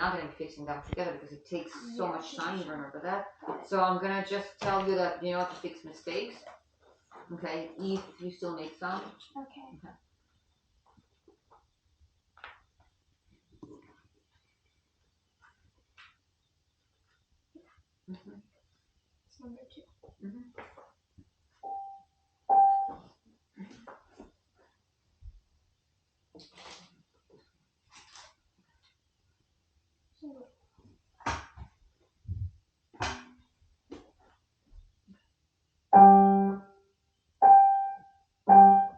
not going to be fixing them together because it takes so much time, remember that? So I'm going to just tell you that you know to fix mistakes, okay, if you still make some. Okay. Mm-hmm. It's number 2. Mm-hmm.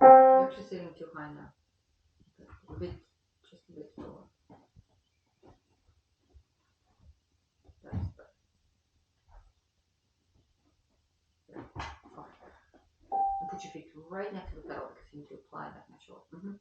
You're actually sitting too high now. A bit, just a bit lower. That's better. Yeah. Okay. And put your feet right next to the pedal because you need to apply that natural. Mm-hmm.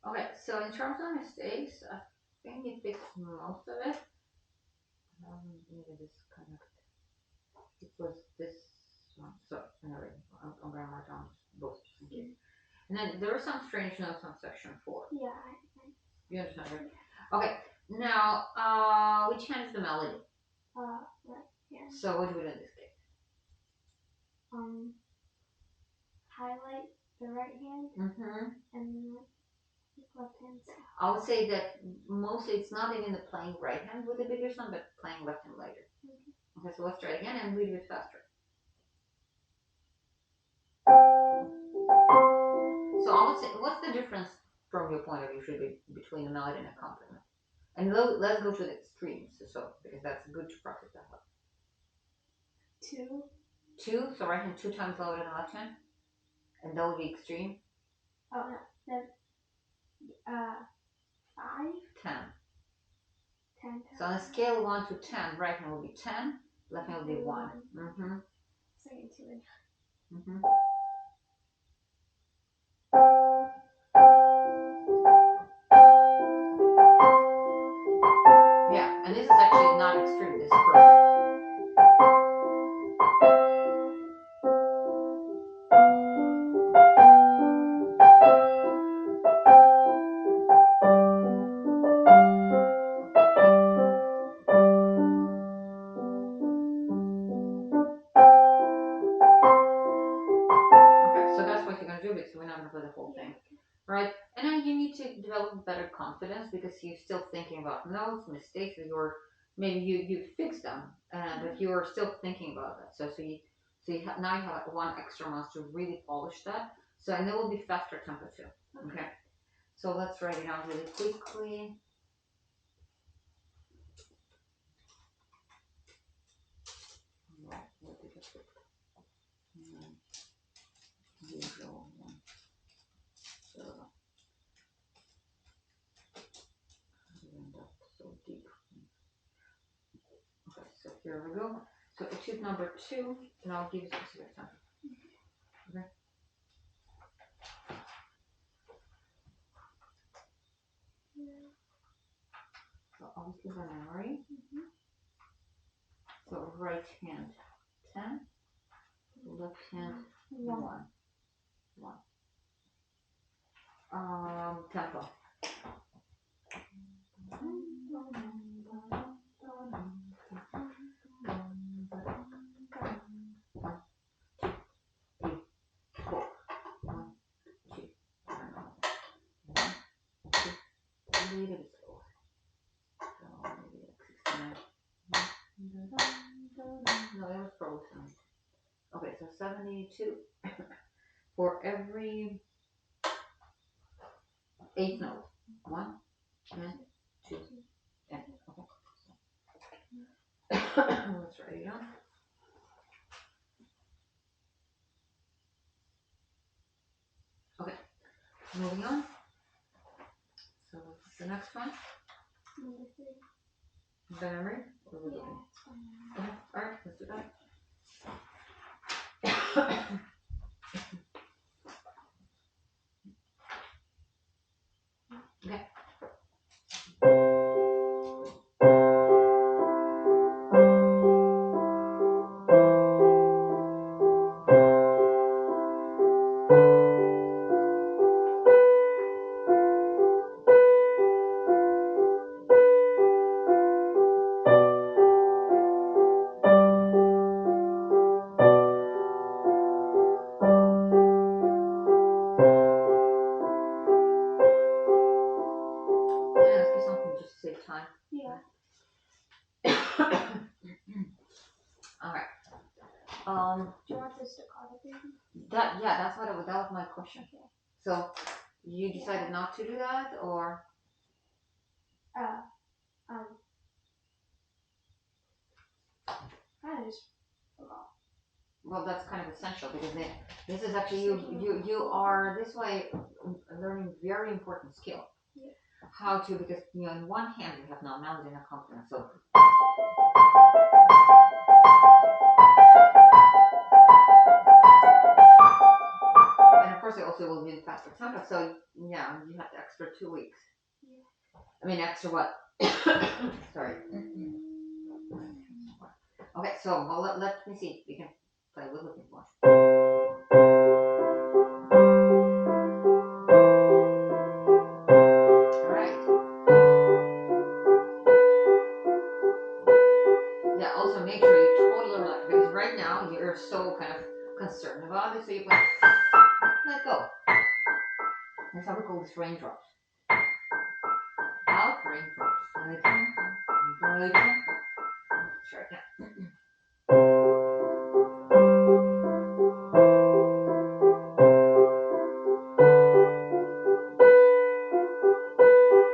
Okay, so in terms of mistakes, I think you fixed most of it. Maybe disconnect. It was this one. So anyway, I'm gonna mark down both just in case. And then there are some strange notes on section 4. Yeah. You understand, right? Okay. Now, which hand is the melody? Right hand. So what do we do in this case? Highlight the right hand Mm-hmm. and left hand. I would say that mostly it's not even the playing right hand with the bigger song, but playing left hand later. Okay, so let's try it again and we do it faster. So I would say, what's the difference from your point of view should be between a melody and accompaniment? And let's go to the extremes, so because that's good to practice that one. 2. 2, so right hand 2 times louder than left hand, and that would be extreme. Oh no, then 5. 10. 10. So on a scale of 1 to 10, right hand will be 10, left hand will be 1. Mm-hmm. Second 2 and Mm-hmm. Yeah, and this is actually not extreme, this is perfect. right? And then you need to develop better confidence because you're still thinking about notes, mistakes, or maybe you fix them, but you're still thinking about that. Now you have like 1 extra month to really polish that. So and it will be faster tempo too. Okay. So let's write it down really quickly. Right, what did I put? Usual one. So I end up so deep. Okay, so here we go. So etude number 2, and I'll give you specific time. Okay. So obviously the memory. So right hand 10, left hand 1. 1. Tempo. Little bit slower. So maybe like 69. No, it was probably 70. Okay, so 72 for every 8 notes. 1, 10, 2, 10. Okay. Let's write it down. Okay, moving on. So what's the next one? Number 3. The memory? Or we're Yeah, looking? it's fine. Okay, alright, let's do that. Okay. Can I ask you something just to save time? Yeah. Alright. Do you want the staccato baby? That's what that was my question. Okay. So you decided not to do that, or I just forgot. well, that's kind of essential because this is actually you are this way learning very important skill. Yeah. How to, because in one hand we have now melody and accompaniment, so and of course it also will be faster tempo. So yeah, you have the extra 2 weeks. Yeah. I mean extra what? Sorry. Okay, so well, let me see. We can play with looking for. Alright. Yeah, also make sure you totally relax because right now you're so kind of concerned about it, so you play let go. That's how we call this raindrops. Out raindrops. Like sure, yeah.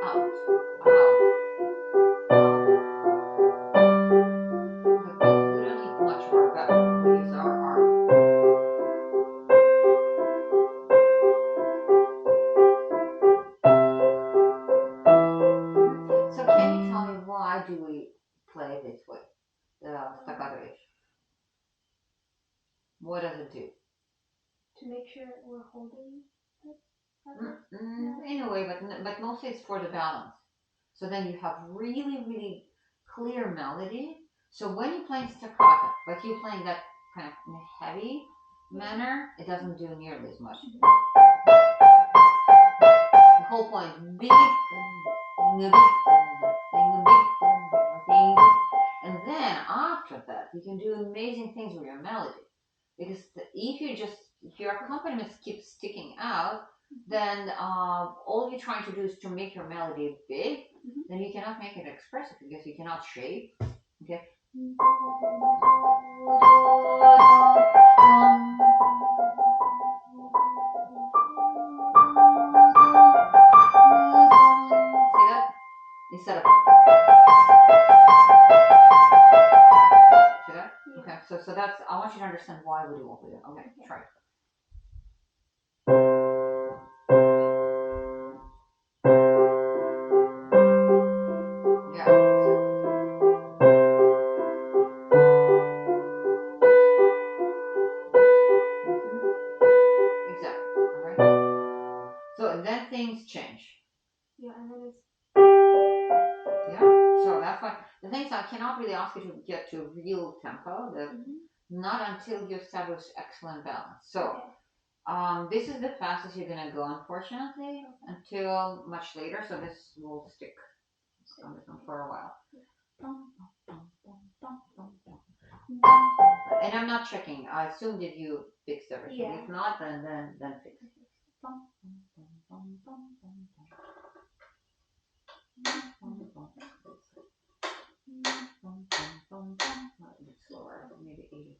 Out. We don't need much of our belly. We use our arm. So can you tell me why do we play this way? The staccato ish. What does it do? To make sure we're holding it. In a way, but mostly it's for the balance. So then you have really, really clear melody. So when you're playing staccato, but you're playing that kind of in a heavy manner, it doesn't do nearly as much. The whole point, big, and then after that, you can do amazing things with your melody. Because if your accompaniment keeps sticking out, then all you're trying to do is to make your melody big, Mhm. then you cannot make it expressive because you cannot shape. Okay. See that? Instead of see that? Yeah. Okay, so that's I want you to understand why we do what we do. Okay, try it. Yeah, exactly. Alright. So and then things change. Yeah, and then it's Yeah. So that's why the thing is I cannot really ask you to get to real tempo. Not until you establish excellent balance. So okay. this is the fastest you're gonna go, unfortunately, until much later. So this will stick on this one for a while. And I'm not checking. I assume that you fixed everything. Yeah. If not, then fix it. A bit slower, maybe 80.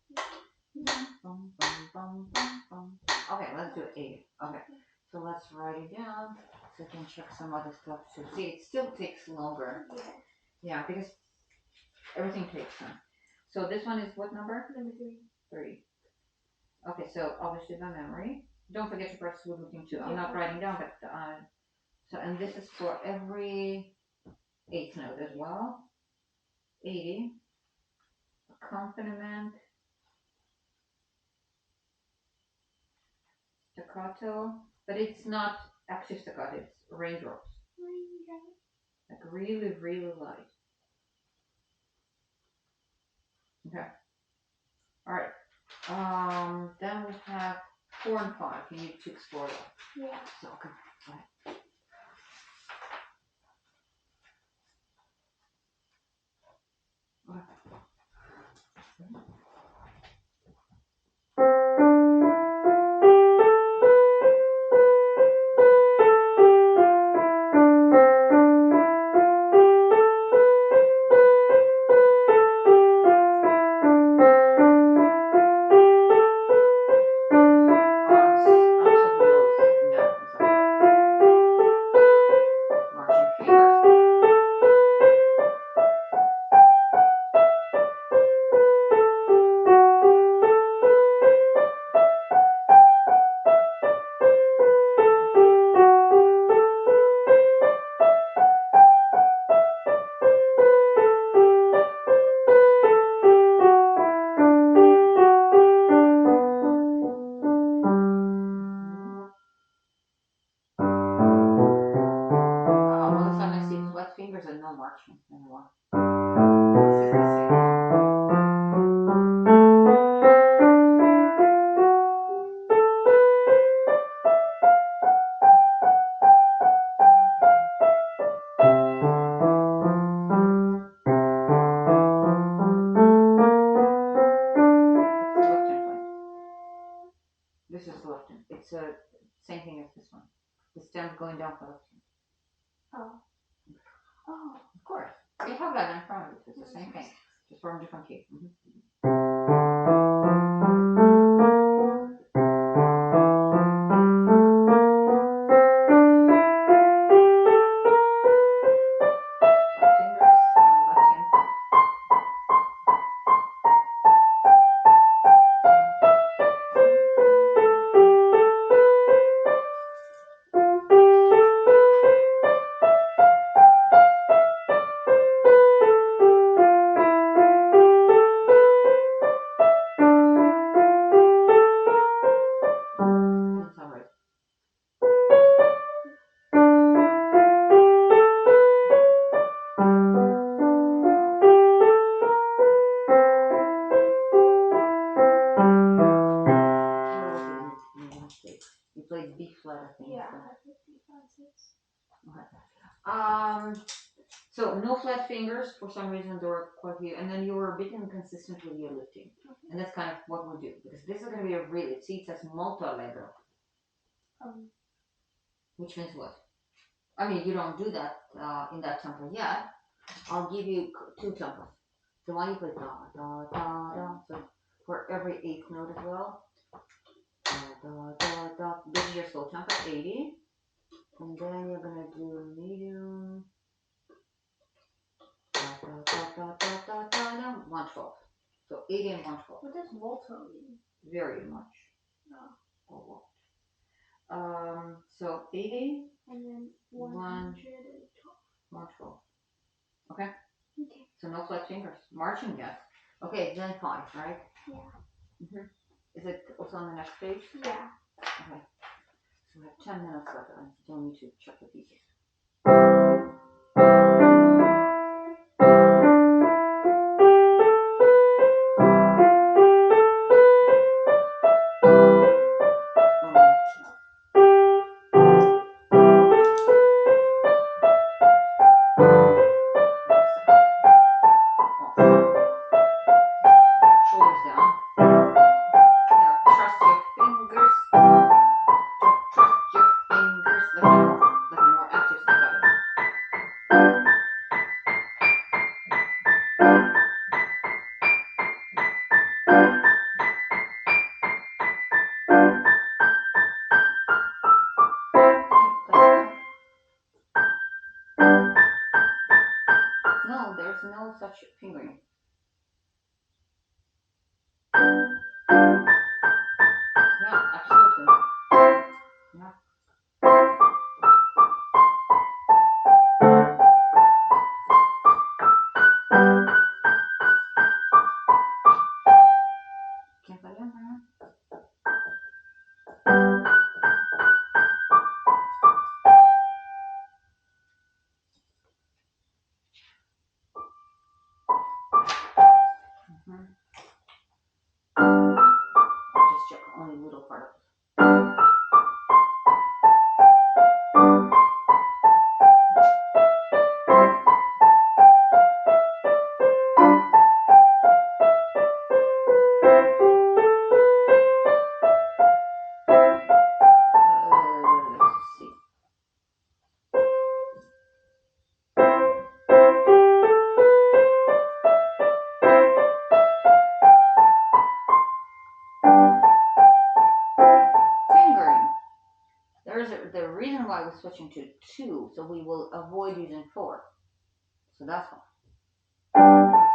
Okay, let's do 80. Okay, so let's write it down so I can check some other stuff too. See, it still takes longer. Yeah. Yeah, because everything takes time. So this one is what number? Number 3. 30. Okay, so obviously by memory. Don't forget to press wood looking too. I'm Yeah. not writing down, but so and this is for every eighth note as well. 80. Accompaniment. Staccato, but it's not actually staccato. It's raindrops, like really, really light. Okay. All right. Then we have 4 and 5. You need to explore that. Yeah. So okay. All right. Marching fingers. All of a sudden I see flat fingers and no marching anymore. This is the same. This is Lufton. It's a same thing as this one. The stem's going down for Lufton. Oh. Oh. Of course. You have that in front of you. It's the same thing. Just from a different key. Fingers on left hand. That's all right. What was the mistake? You played B flat, I think. Yeah. So. Okay. So no flat fingers for some reason. There were quite a few, and then you were a bit inconsistent with your lifting, and that's kind of what we do because this is going to be a really. See, it says molto allegro. Which means what? I mean, you don't do that in that tempo yet. I'll give you two tempos. The one you play da da da da. So for every eighth note as well. Da da da da. This is your slow tempo, 80. And then you're gonna do medium. Da da da da da da da. 112. So 80 and 112. What does volto mean? Very much. Oh. Or what? So 80. And then 112. 112. Okay? Okay. So no flat fingers. Marching, yes. Okay, then 5, right? Yeah. Is it also on the next page? Yeah. Okay. So we have 10 minutes left. I still need to check the pieces. Shoulders down. Yeah, trust your fingers. Trust your fingers. Let me more active step out of it. No, there's no such fingering. Yeah, absolutely. Yeah. Can't play them, I'll just check only a little part of it. Let's see. Fingering. The reason why we're switching to 2, so we will avoid using 4. So that's why.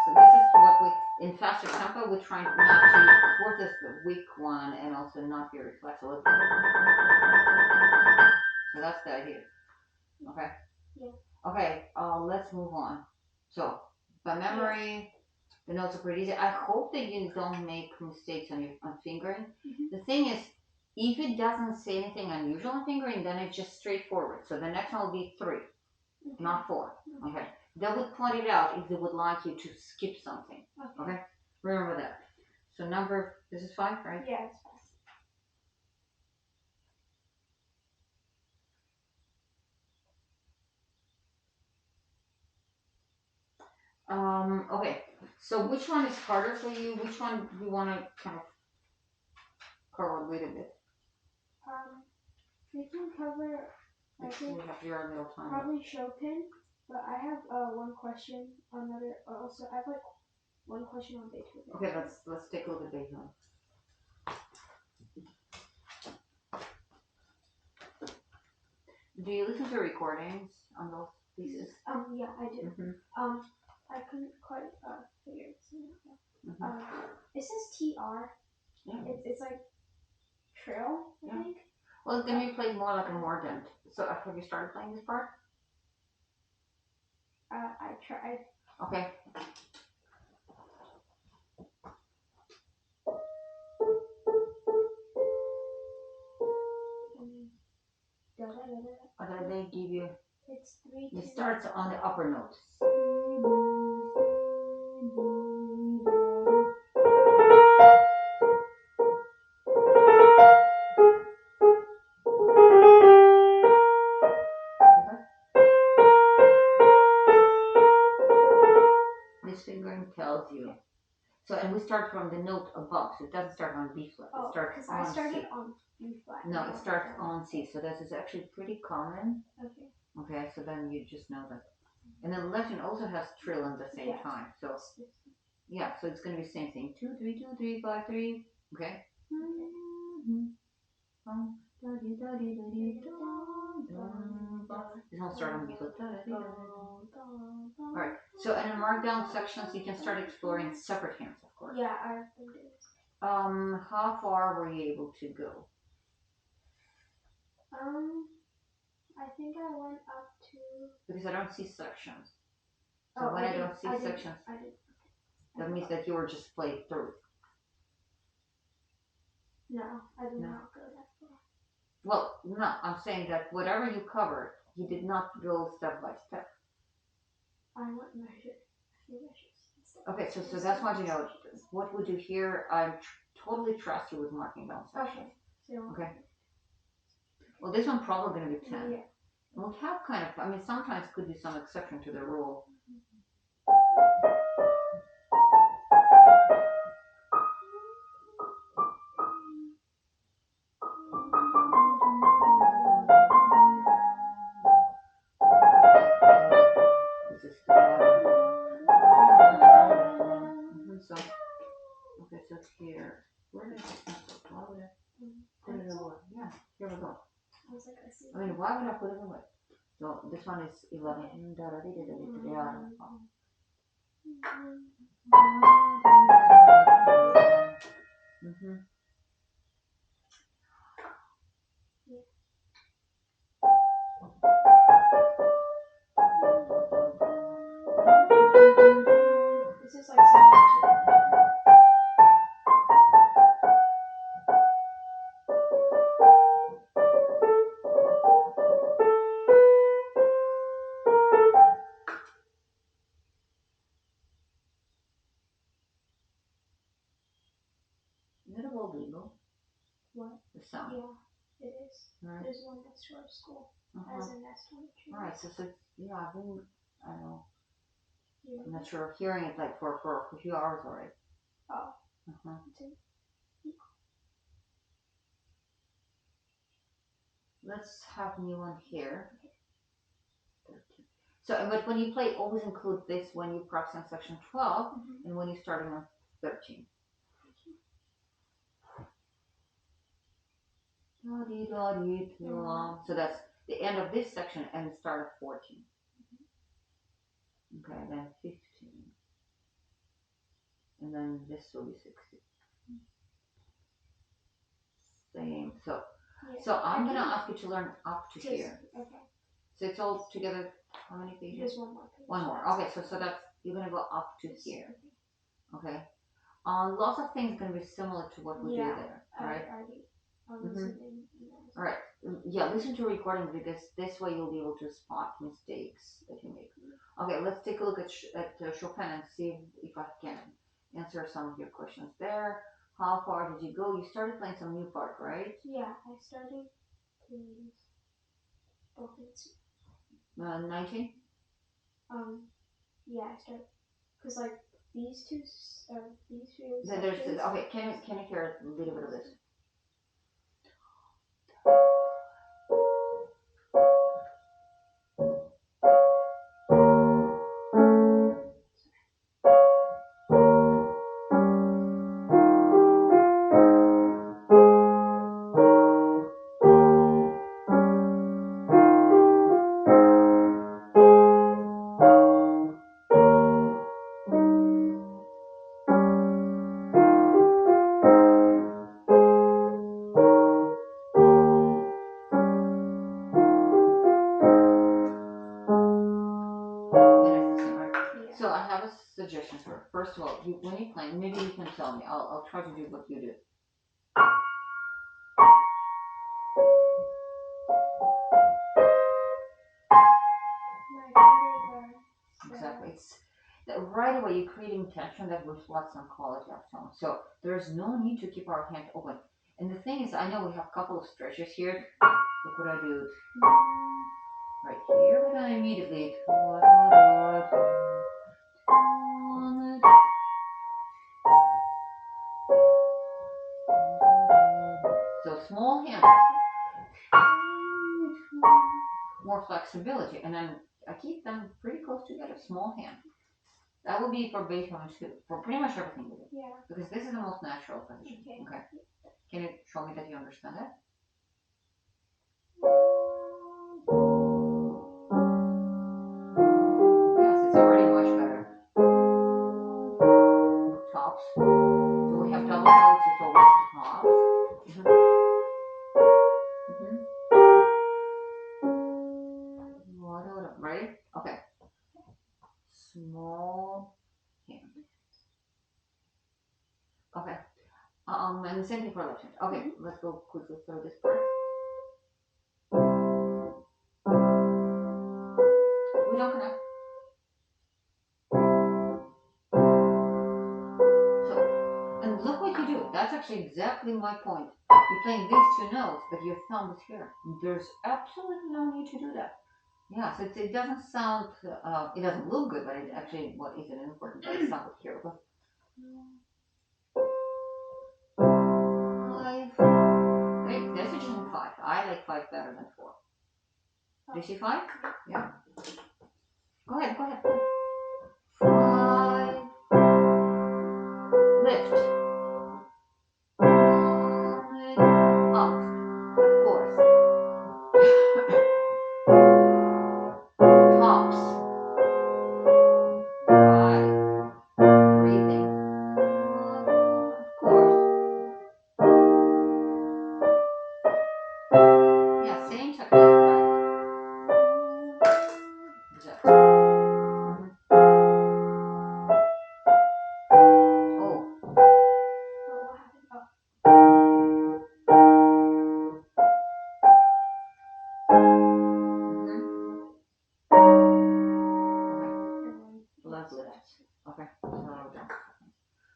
So this is what we, in faster tempo, we're trying not to use 4th is the weak one and also not very flexible. So that's the idea. Okay? Yeah. Okay, let's move on. So, by memory, the notes are pretty easy. I hope that you don't make mistakes on fingering. The thing is, if it doesn't say anything unusual on fingering, then it's just straightforward. So the next one will be 3, not 4. Okay. They would point it out if they would like you to skip something. Okay? Remember that. So this is 5, right? Yeah, it's 5. Okay. So which one is harder for you? Which one do you want to kind of cover a little bit? We can cover, I think, we have your little time. probably Chopin, but I have one question on also I have like one question on Beethoven. Okay, let's take a look at Beethoven. Do you listen to recordings on those pieces? Yeah, I do. I couldn't quite figure it out. It says TR. Yeah. It's like trill, I think. Well, then you play more like a mordent. So have you started playing this part? I tried. Okay. What do they give you? It's 3. It starts on the upper note. This fingering tells you. So, and we start from the note above, so it doesn't start on B flat. Oh, it starts because on I started C. on B flat. No, it starts on C, so this is actually pretty common. Okay. Okay, so then you just know that. And then legend also has trill at the same time, so yeah, so it's gonna be the same thing. 2 3 2 3 5 3. Okay. This won't start on B flat. Alright, so and in markdown sections you can start exploring separate hymns, of course. Yeah, I've been doing this. How far were you able to go? I think I went up to. Because I don't see sections. So when I don't see sections, that means that you were just played through. No, I did not go that far. Well, no, I'm saying that whatever you covered, you did not go step by step. I went measured. Okay, so that's why you know. What would you hear? I totally trust you with marking down sections. Okay. Well, this one probably going to be 10. Yeah. We'll have kind of, I mean, sometimes could be some exception to the rule. This is so, okay, so here, where did I put it away? Yeah, here we go. I mean, why would I put it away? So this one is 11. This is like similar to. Is it a little legal? What? The sound. Yeah, it is. Right. There's one next to our school. As in that's 22. Right, so yeah, I've been, I don't know. Yeah. I'm not sure, hearing it like for a few hours already. Oh. Let's have a new one here. 13. So, but when you play, always include this when you practice on section 12 and when you're starting on 13. So that's the end of this section and the start of 14. Okay, then 15. And then this will be 16. Same. So I'm going to ask you to learn up to here. Okay. So it's all together, how many pages? Just one more page. One more. Okay, so that's, you're going to go up to here. Okay. Lots of things going to be similar to what we do there, right? Alright, yeah, listen to recordings because this way you'll be able to spot mistakes that you make. Okay, let's take a look at Chopin and see if I can answer some of your questions there. How far did you go? You started playing some new part, right? Yeah, I started playing both notes. 19? Yeah, I started, because like these two Then there's this, okay, can you hear a little bit of this? So I have a suggestion for it. First of all, when you play, maybe you can tell me. I'll try to do what you do. Exactly. It's that right away you're creating tension that reflects on quality of tone. So there's no need to keep our hand open. And the thing is, I know we have a couple of stretches here. Look what I do. Right here, but then immediately. So small hand, more flexibility, and then I keep them pretty close together. Small hand. That will be for Beethoven too, for pretty much everything we do. Yeah. Because this is the most natural position. Okay. Can you show me that you understand it? Yes, it's already much better. Tops. So we have double notes, it's always tops. Right? Okay. Small hand. Okay. And the same thing for left hand. Okay, let's go quickly through this part. We don't connect. So, and look what you do. That's actually exactly my point. You're playing these two notes, but your thumb is here. There's absolutely no need to do that. Yeah, so it doesn't sound, it doesn't look good, but it actually, what is an important part? It's not here. Five. Okay, there's a G in five. I like five better than four. Do you see five? Yeah. Go ahead. Five. Lift. Up. Of course. Tops. Right. Breathing. Of course. Yeah, same technique, right? Exactly. Oh. What happened? Lovely. Okay.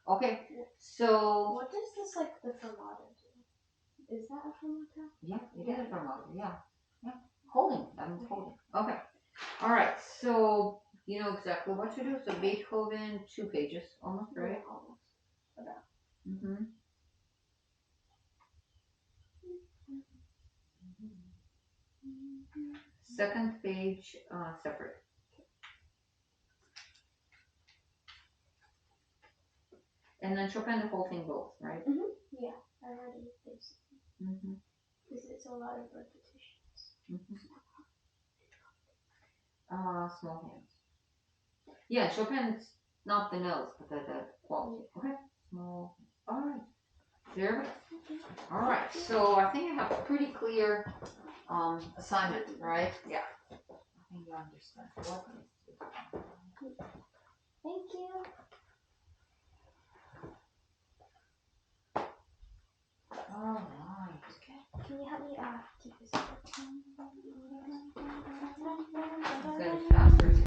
Okay. So. What does this the fermata do? Is that a fermata? Yeah, it is a fermata. Yeah. Holding. That means holding. Okay. All right. So you know exactly what to do. So Beethoven, 2 pages, almost right. Yeah, almost. About. Second page, separate. And then Chopin, the whole thing both, right? Yeah, I already did. Because it's a lot of repetitions. Small hands. Yeah, Chopin's not the notes, but the quality. Okay, small. All right. There we go. All right. So I think I have a pretty clear assignment, right? Yeah. I think you understand what needs to be done. Thank you. All right. Can you help me keep this?